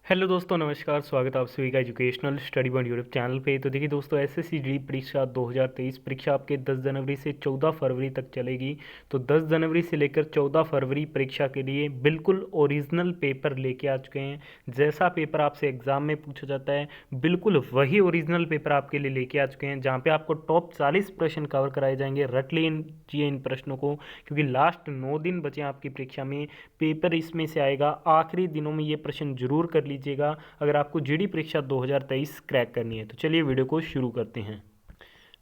Hello दोस्तों, नमस्कार। स्वागत है आप सभी का educational study point YouTube channel पे। तो देखिए दोस्तों, एसएससी जी परीक्षा 2023 परीक्षा आपके 10 जनवरी से 14 फरवरी तक चलेगी। तो 10 जनवरी से लेकर 14 फरवरी परीक्षा के लिए बिल्कुल ओरिजिनल पेपर लेके आ चुके हैं। जैसा पेपर आपसे एग्जाम में पूछा जाता है, बिल्कुल वही ओरिजिनल पेपर आपके लिए लेके आ चुके हैं, जहाँ पे आपको टॉप 40 प्रश्न कवर कराए जाएंगे। रट लीजिए इन प्रश्नों को, क्योंकि लास्ट 9 दिन बचे हैं आपकी परीक्षा में। पेपर इसमें से आएगा, आखिरी दिनों में ये प्रश्न जरूर कर लीजिएगा अगर आपको जीडी परीक्षा 2023 क्रैक करनी है। तो चलिए वीडियो को शुरू करते हैं।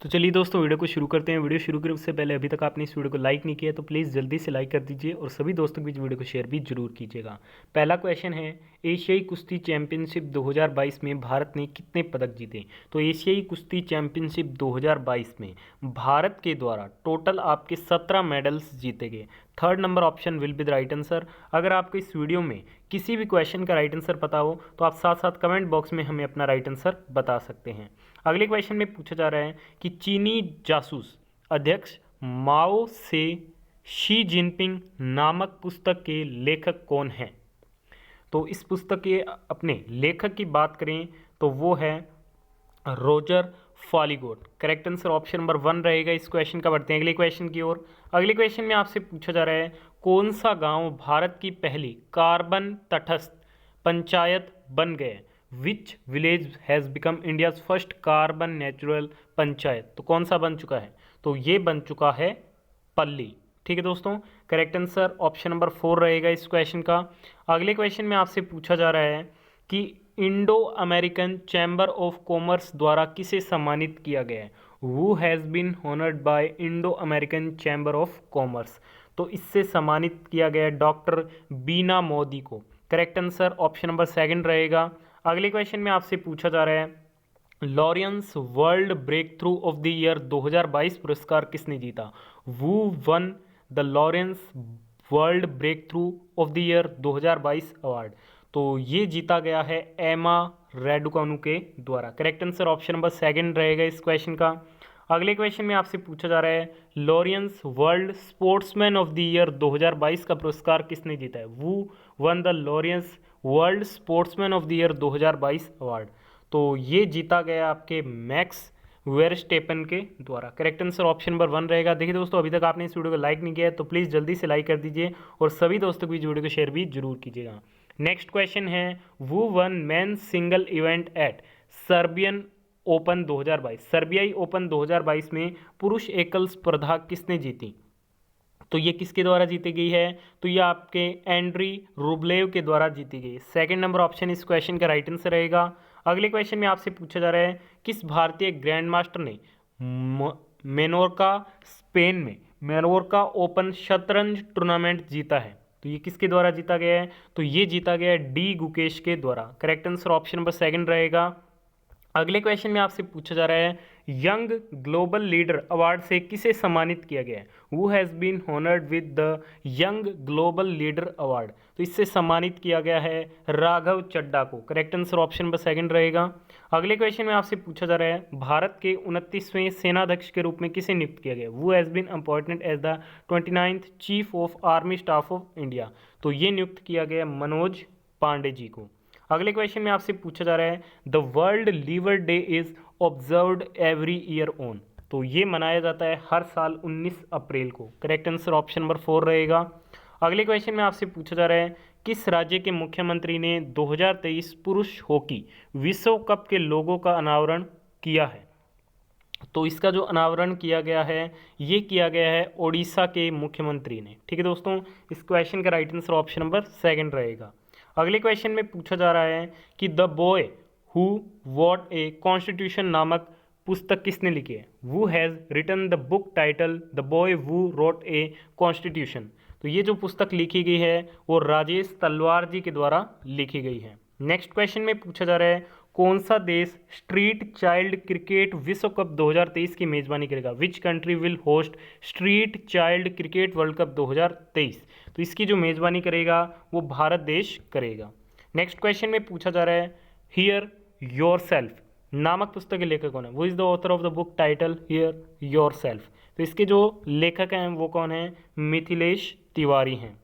तो चलिए दोस्तों, वीडियो को शुरू करते हैं। वीडियो शुरू करने से पहले अभी तक आपने इस वीडियो को लाइक नहीं किया तो प्लीज़ जल्दी से लाइक कर दीजिए और सभी दोस्तों के बीच वीडियो को शेयर भी जरूर कीजिएगा। पहला क्वेश्चन है, एशियाई कुश्ती चैंपियनशिप 2022 में भारत ने कितने पदक जीते? तो एशियाई कुश्ती चैंपियनशिप 2022 में भारत के द्वारा टोटल आपके 17 मेडल्स जीते गए। Third number option will be the right answer. अगर आपको इस वीडियो में किसी भी क्वेश्चन का राइट आंसर पता हो तो आप साथ साथ कमेंट बॉक्स में हमें अपना राइट आंसर बता सकते हैं। अगले क्वेश्चन में पूछा जा रहा है कि चीनी जासूस अध्यक्ष माओ से शी जिनपिंग नामक पुस्तक के लेखक कौन हैं? तो इस पुस्तक के अपने लेखक की बात करें तो वो है रोजर फॉलीगोट। करेक्ट आंसर ऑप्शन नंबर 1 रहेगा इस क्वेश्चन का। बढ़ते हैं अगले क्वेश्चन की ओर। अगले क्वेश्चन में आपसे पूछा जा रहा है, कौन सा गांव भारत की पहली कार्बन तटस्थ पंचायत बन गए? Which village has become India's first carbon natural panchayat? तो कौन सा बन चुका है? तो ये बन चुका है पल्ली। ठीक है दोस्तों, करेक्ट आंसर ऑप्शन नंबर 4 रहेगा इस क्वेश्चन का। अगले क्वेश्चन में आपसे पूछा जा रहा है कि Indo American chamber of commerce द्वारा किसे सम्मानित किया गया है? Who has been honoured by Indo American chamber of commerce? तो इससे सम्मानित किया गया डॉक्टर बीना मोदी को। करेक्ट आंसर ऑप्शन नंबर 2 रहेगा। अगले क्वेश्चन में आपसे पूछा जा रहा है, Laureus world breakthrough of the year 2022 पुरस्कार किसने जीता? Who won the Laureus world breakthrough of the year 2022 award? तो ये जीता गया है एमा रेडुकानु के द्वारा। करेक्ट आंसर ऑप्शन नंबर 2 रहेगा इस क्वेश्चन का। अगले क्वेश्चन में आपसे पूछा जा रहा है, Laureus world sportsman of the year 2022 का पुरस्कार किसने जीता है? Who won the Laureus world sportsman of the year 2022 award? तो ये जीता गया आपके मैक्स वेरस्टेपन के द्वारा। करेक्ट आंसर ऑप्शन नंबर 1 रहेगा। देखिए दोस्तों, अभी तक आपने इस वीडियो को लाइक नहीं किया है तो प्लीज़ जल्दी से लाइक कर दीजिए और सभी दोस्तों के बीच वीडियो को शेयर भी जरूर कीजिएगा। नेक्स्ट क्वेश्चन है, who won men single event at Serbian open 2022? सर्बियाई ओपन 2022 में पुरुष एकल स्पर्धा किसने जीती? तो ये किसके द्वारा जीती गई है? तो ये आपके एंड्री रुब्लेव के द्वारा जीती गई। सेकंड नंबर ऑप्शन इस क्वेश्चन का राइट आंसर रहेगा। अगले क्वेश्चन में आपसे पूछा जा रहा है, किस भारतीय ग्रैंड मास्टर ने मेनोर्का स्पेन में मेनोर्का ओपन शतरंज टूर्नामेंट जीता है? तो ये किसके द्वारा जीता गया है? तो ये जीता गया है डी गुकेश के द्वारा। करेक्ट आंसर ऑप्शन नंबर 2 रहेगा। अगले क्वेश्चन में आपसे पूछा जा रहा है, यंग ग्लोबल लीडर अवार्ड से किसे सम्मानित किया गया है? Who has been honoured with the young global leader award? तो इससे सम्मानित किया गया है राघव चड्ढा को। करेक्ट आंसर ऑप्शन नंबर 2 रहेगा। अगले क्वेश्चन में आपसे पूछा जा रहा है, भारत के 29वें सेनाध्यक्ष के रूप में किसे नियुक्त किया गया? Who has been appointed as the 29th chief of army staff of India? तो ये नियुक्त किया गया मनोज पांडे जी को। अगले क्वेश्चन में आपसे पूछा जा रहा है, the world liver day is observed every year on? तो ये मनाया जाता है हर साल 19 अप्रैल को। करेक्ट आंसर ऑप्शन नंबर 4 रहेगा। अगले क्वेश्चन में आपसे पूछा जा रहा है, किस राज्य के मुख्यमंत्री ने 2023 पुरुष हॉकी विश्व कप के लोगो का अनावरण किया है? तो इसका जो अनावरण किया गया है ये किया गया है ओडिशा के मुख्यमंत्री ने। ठीक है दोस्तों, इस क्वेश्चन का राइट आंसर ऑप्शन नंबर 2 रहेगा। अगले क्वेश्चन में पूछा जा रहा है कि the boy who wrote a constitution नामक पुस्तक किसने लिखी है? Who has written the book title the boy who wrote a constitution? तो ये जो पुस्तक लिखी गई है वो राजेश तलवार जी के द्वारा लिखी गई है। नेक्स्ट क्वेश्चन में पूछा जा रहा है, कौन सा देश स्ट्रीट चाइल्ड क्रिकेट विश्व कप 2023 की मेजबानी करेगा? Which country will host street child cricket world cup 2023? तो इसकी जो मेजबानी करेगा वो भारत देश करेगा। नेक्स्ट क्वेश्चन में पूछा जा रहा है, हियर योर सेल्फ नामक पुस्तक के लेखक कौन है? वो is the author of the book title here your self? तो इसके जो लेखक हैं वो कौन है? मिथिलेश तिवारी हैं।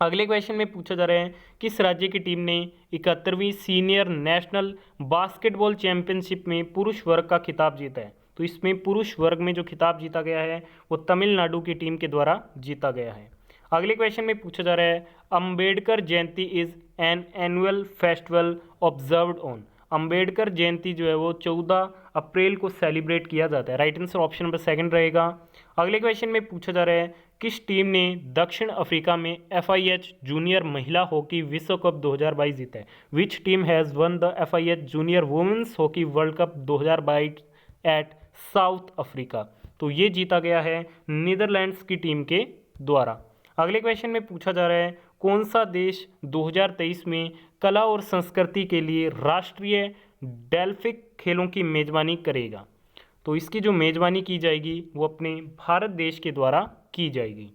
अगले क्वेश्चन में पूछा जा रहा है किस राज्य की टीम ने 71वीं सीनियर नेशनल बास्केटबॉल चैंपियनशिप में पुरुष वर्ग का खिताब जीता है। तो इसमें पुरुष वर्ग में जो खिताब जीता गया है वो तमिलनाडु की टीम के द्वारा जीता गया है। अगले क्वेश्चन में पूछा जा रहा है Ambedkar Jayanti is an annual festival observed on. Ambedkar Jayanti जो है वो 14 अप्रैल को सेलिब्रेट किया जाता है। Right answer option number second रहेगा। अगले क्वेश्चन में पूछा जा रहा है किस टीम ने दक्षिण अफ्रीका में FIH जूनियर महिला हॉकी विश्व कप 2022 जीता है। Which team has won the FIH junior women's hockey world cup 2022 at South Africa. तो ये जीता गया है नीदरलैंड्स की टीम के द्वारा। अगले क्वेश्चन में पूछा जा रहा है कौन सा देश 2023 में कला और संस्कृति के लिए राष्ट्रीय डेल्फिक खेलों की मेजबानी करेगा। तो इसकी जो मेजबानी की जाएगी वो अपने भारत देश के द्वारा की जाएगी।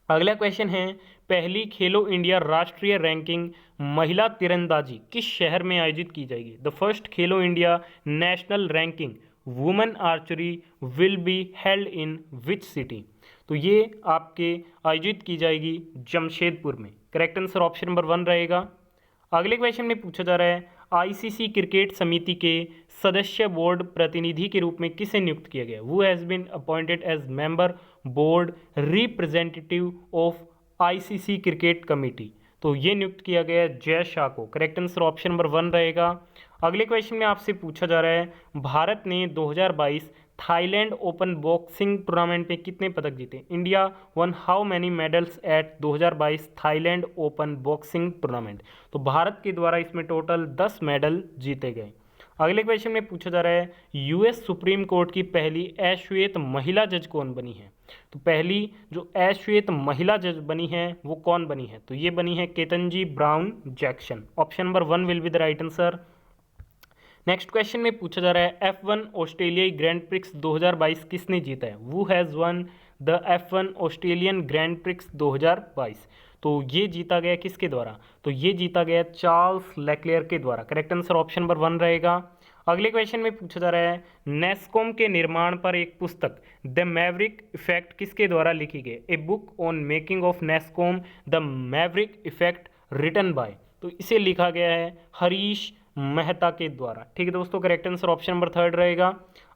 अगला क्वेश्चन है पहली खेलो इंडिया राष्ट्रीय रैंकिंग महिला तीरंदाजी किस शहर में आयोजित की जाएगी। The first Khelo India national ranking women archery will be held in which city. तो ये आपके आयोजित की जाएगी जमशेदपुर में। करेक्ट आंसर ऑप्शन नंबर 1 रहेगा। अगले क्वेश्चन में पूछा जा रहा है ICC क्रिकेट समिति के सदस्य बोर्ड प्रतिनिधि के रूप में किसे नियुक्त किया गया। Who has been appointed as member board representative of ICC cricket committee. तो ये नियुक्त किया गया है जय शाह को। करेक्ट आंसर ऑप्शन नंबर 1 रहेगा। अगले क्वेश्चन में आपसे पूछा जा रहा है भारत ने 2022 थाईलैंड ओपन बॉक्सिंग टूर्नामेंट में कितने पदक जीते। India one how many medals at 2022 Thailand open boxing tournament. तो भारत के द्वारा इसमें टोटल 10 मेडल जीते गए। अगले क्वेश्चन में पूछा जा रहा है US सुप्रीम कोर्ट की पहली अश्वेत महिला जज कौन बनी है। तो पहली जो अश्वेत महिला जज बनी है वो कौन बनी है। तो ये बनी है Ketanji brown Jackson. Option number 1 will be the right answer. Next question में पूछा जा रहा है F1 ऑस्ट्रेलियाई ग्रैंड प्रिक्स 2022 किसने जीता है। Who has won the F1 Australian grand prix 2022। तो ये जीता गया किसके द्वारा। तो ये जीता गया चार्ल्स लेक्लेयर के द्वारा। करेक्ट आंसर ऑप्शन नंबर 1 रहेगा। अगले क्वेश्चन में पूछा जा रहा है नेस्कॉम के निर्माण पर एक पुस्तक द मैवरिक इफेक्ट किसके द्वारा लिखी गई। A book on making of NASSCOM the maverick effect written by. तो इसे लिखा गया है हरीश मेहता के द्वारा। ठीक है दोस्तों, करेक्ट आंसर ऑप्शन नंबर 3 रहेगा।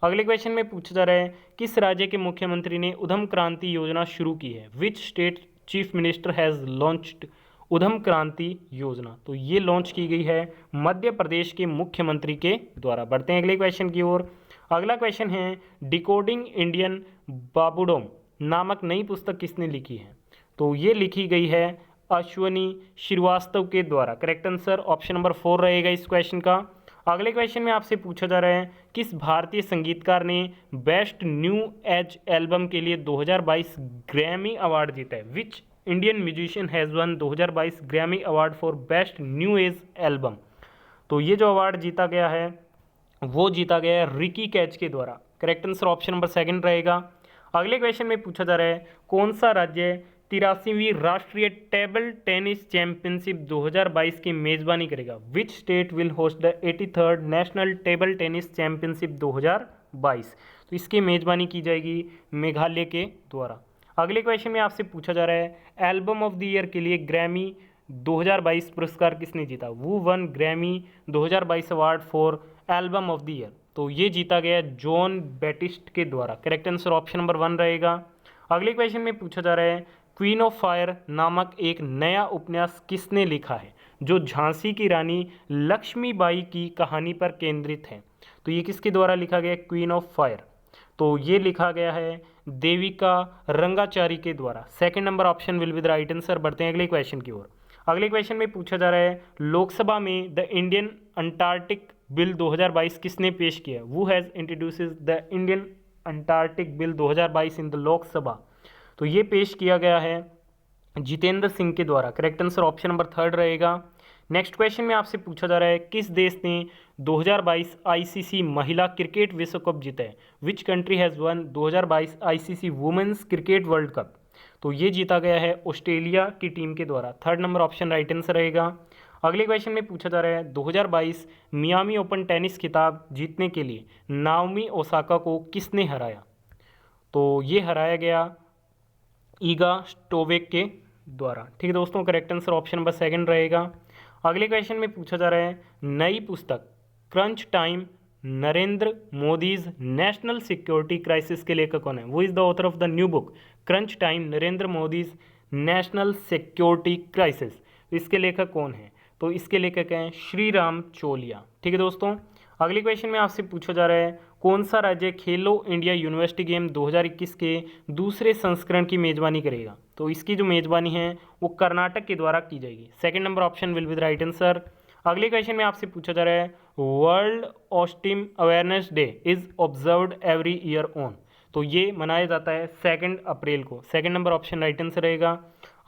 अगले क्वेश्चन में पूछा जा रहा है किस राज्य के मुख्यमंत्री ने उद्यम क्रांति योजना शुरू की है। Which state chief minister has launched उद्यम क्रांति योजना। तो ये लॉन्च की गई है मध्य प्रदेश के मुख्यमंत्री के द्वारा। बढ़ते हैं अगले क्वेश्चन की ओर। अगला क्वेश्चन है डिकोडिंग इंडियन बाबूडोम नामक नई पुस्तक किसने लिखी है। तो ये लिखी गई है अश्वनी श्रीवास्तव के द्वारा। करेक्ट आंसर ऑप्शन नंबर 4 रहेगा इस क्वेश्चन का। अगले क्वेश्चन में आपसे पूछा जा रहा है किस भारतीय संगीतकार ने बेस्ट न्यू एज एल्बम के लिए 2022 ग्रैमी अवार्ड जीता है। Which Indian musician has won 2022 Grammy award for best new age album. तो ये जो अवार्ड जीता गया है वो जीता गया है रिकी कैच के द्वारा। करेक्ट आंसर ऑप्शन नंबर 2 रहेगा। अगले क्वेश्चन में पूछा जा रहा है कौन सा राज्य 83वीं राष्ट्रीय टेबल टेनिस चैंपियनशिप 2022 की मेजबानी करेगा। Which state will host the 83rd national table tennis championship 2022। तो इसकी मेजबानी की जाएगी मेघालय के द्वारा। अगले क्वेश्चन में आपसे पूछा जा रहा है एल्बम ऑफ द ईयर के लिए ग्रैमी 2022 पुरस्कार किसने जीता। वो one Grammy 2022 award for album of the year. तो ये जीता गया जॉन बैटिस्ट के द्वारा। करेक्ट आंसर ऑप्शन नंबर 1 रहेगा। अगले क्वेश्चन में पूछा जा रहा है क्वीन ऑफ फायर नामक एक नया उपन्यास किसने लिखा है जो झांसी की रानी लक्ष्मीबाई की कहानी पर केंद्रित है। तो ये किसके द्वारा लिखा गया क्वीन ऑफ फायर। तो ये लिखा गया है देविका रंगाचारी के द्वारा। Second number option will be the right answer. बढ़ते हैं अगले क्वेश्चन की ओर। अगले क्वेश्चन में पूछा जा रहा है लोकसभा में द इंडियन अंटार्कटिक बिल 2022 किसने पेश किया। Who has introduces the Indian Antarctic bill 2022 in the Lok Sabha. तो ये पेश किया गया है जितेंद्र सिंह के द्वारा। करेक्ट आंसर ऑप्शन नंबर 3 रहेगा। नेक्स्ट क्वेश्चन में आपसे पूछा जा रहा है किस देश ने 2022 ICC महिला क्रिकेट विश्व कप जीता है। Which country has won 2022 ICC women's cricket world cup. तो ये जीता गया है ऑस्ट्रेलिया की टीम के द्वारा। 3rd number option right answer रहेगा। अगले क्वेश्चन में पूछा जा रहा है 2022 मियामी ओपन टेनिस खिताब जीतने के लिए नाओमी ओसाका को किसने हराया। तो ये हराया गया ईगा स्टोवेक के द्वारा। ठीक है दोस्तों, correct answer option number second रहेगा। अगले क्वेश्चन में पूछा जा रहा है नई पुस्तक crunch time Narendra Modi's national security crisis के लेखक कौन है? वो is the author of the new book crunch time Narendra Modi's national security crisis. तो इसके लेखक कौन है? तो इसके लेखक हैं श्री राम चोलिया। ठीक है दोस्तों, अगले क्वेश्चन में आपसे पूछा जा रहा है कौन सा राज्य खेलो इंडिया यूनिवर्सिटी गेम 2021 के दूसरे संस्करण की मेजबानी करेगा? तो इसकी जो मेजबानी है वो कर्नाटक के द्वारा की जाएगी। Second number option will be the right answer. अगले क्वेश्चन में आपसे पूछा जा रहा है वर्ल्ड ऑस्टिम awareness day is observed every year on. तो ये मनाया जाता है 2 अप्रैल को। Second number option right answer रहेगा।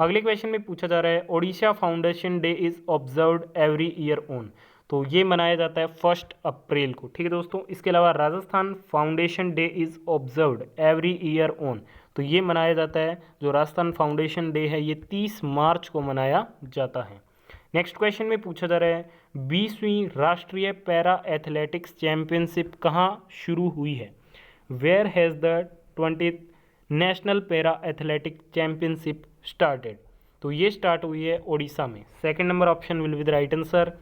अगले क्वेश्चन में पूछा जा रहा है Odisha foundation day is observed every year on. तो ये मनाया जाता है 1 अप्रैल को। ठीक है दोस्तों, इसके अलावा Rajasthan foundation day is observed every year on. तो ये मनाया जाता है, जो राजस्थान फाउंडेशन डे है ये 30 मार्च को मनाया जाता है। नेक्स्ट क्वेश्चन में पूछा जा रहा है 20वीं राष्ट्रीय पैरा एथलेटिक्स चैंपियनशिप कहाँ शुरू हुई है? Where has the 20th national para athletic championship started? तो ये स्टार्ट हुई है ओडिशा में। Second number option will be the right answer.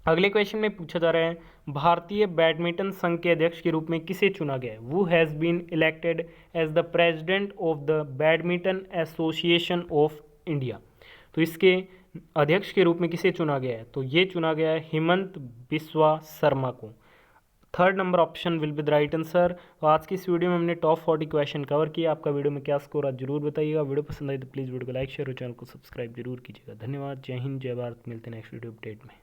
अगले क्वेश्चन में पूछा जा रहा है भारतीय बैडमिंटन संघ के अध्यक्ष के रूप में किसे चुना गया है? वो has been elected as the president of the badminton association of India. तो इसके अध्यक्ष के रूप में किसे चुना गया है? तो ये चुना गया है हिमंत बिस्वा शर्मा को। Third number option will be the right answer. तो आज की इस वीडियो में हमने टॉप 40 क्वेश्चन कवर किया। आपका वीडियो में क्या स्कोर आज जरूर बताइएगा। वीडियो पसंद आई तो प्लीज़ वीडियो को लाइक शेयर और चैनल को सब्सक्राइब जरूर कीजिएगा। धन्यवाद। जय हिंद, जय भारत। मिलते हैं नेक्स्ट वीडियो अपडेट में।